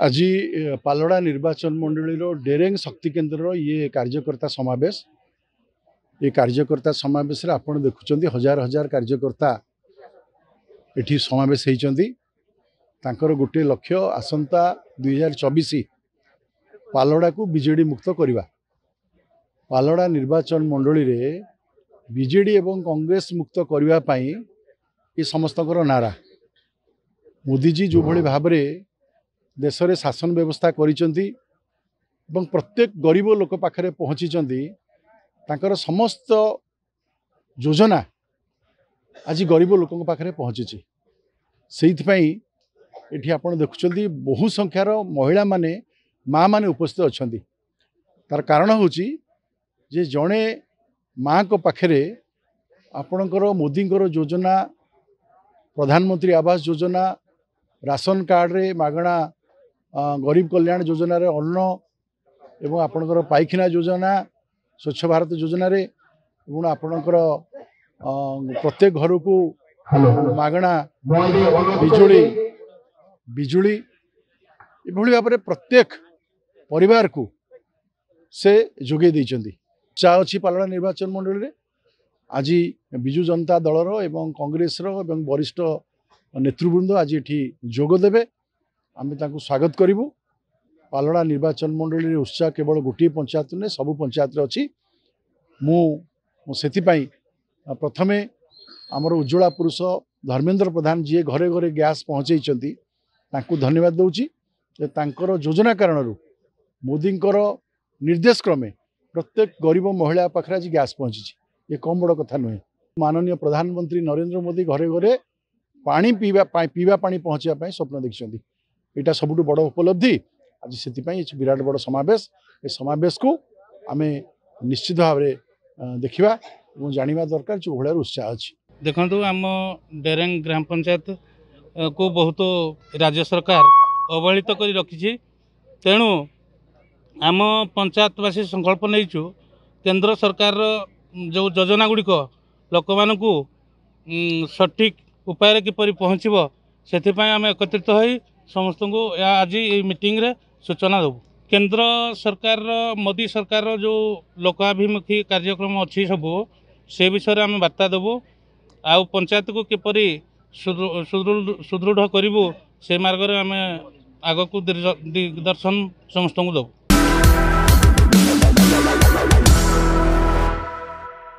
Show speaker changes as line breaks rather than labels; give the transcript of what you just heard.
आज पालड़ा निर्वाचन मंडली डेरेंग शक्ति केन्द्र ये कार्यकर्ता समावेश ये कार्यकर्ता समावेश आपण देखुं हजार हजार कार्यकर्ता एठी समावेश होती गोटे लक्ष्य आसंता 2024 पालड़ा को बीजेडी मुक्त करवा। पालड़ा निर्वाचन मंडली रे बीजेडी एवं कांग्रेस मुक्त करने ये समस्त नारा मोदीजी जो भली भाव देश में शासन व्यवस्था करिसेंती एवं प्रत्येक गरीब लोक पाखरे पहुँची तांकर समस्त योजना आज गरीब लोक पाखरे पहुँची से आप देखुं बहु संख्यार महिला माने माँ माने उपस्थित अच्छा तार कारण हूँ जे जड़े माँ को पाखरे आपणकर मोदींकर योजना प्रधानमंत्री आवास योजना राशन कार्ड रे मागणा गरीब कल्याण योजना रे अन्न एवं आपणकर पाइखाना योजना स्वच्छ भारत योजना रे एवं आपणकर प्रत्येक घर को मागणा बिजुली बिजुली एभली भाव में प्रत्येक परिवार को से जोगे देइचंदी। उत्साह अच्छी पालड़ा निर्वाचन मंडली रे आज विजु जनता दलर एवं कांग्रेस एवं वरिष्ठ नेतृवृंद आज ये जोगदेवे आम स्वागत करूँ। पालड़ा निर्वाचन मंडली उत्साह केवल गोटे पंचायत नहीं सबू पंचायत अच्छी मुझे प्रथमे आमर उज्ज्वला पुरुष धर्मेंद्र प्रधान जी घरे घरे गैस पहुँचाई धन्यवाद दूची योजना कारण मोदींकर निर्देश क्रमे प्रत्येक गरीब महिला पाखे आज गैस पहुँची ये कम बड़ कथा नुहे। माननीय प्रधानमंत्री नरेंद्र मोदी घरे घरे पानी पीवा पानी पहुँचापी स्वप्न देखिं यहाँ सबुठ बड़ उपलब्धि आज से विराट बड़ समावेश ए समावेश को आम निश्चित भाव देखा और जानवा दरकार जो भाया उत्साह अच्छी।
देखु आम डेरेंग ग्राम पंचायत को बहुत राज्य सरकार अवहेलित कर रखी तेणु आम पंचायतवासी संकल्प नहींचु केंद्र सरकार जो योजना गुड़िक लोक मानू सठिक उपाय किपर पहुँचब से आम एकत्रित हो समस्त को आज ये मीटिंग रे सूचना देव। केंद्र सरकार मोदी सरकार जो लोकाभिमुखी कार्यक्रम अच्छी सब से विषय आम वार्ता देवु आ पंचायत को किपर सुदृढ़ करूँ से मार्ग आम आग को दिग्दर्शन समस्त को देव।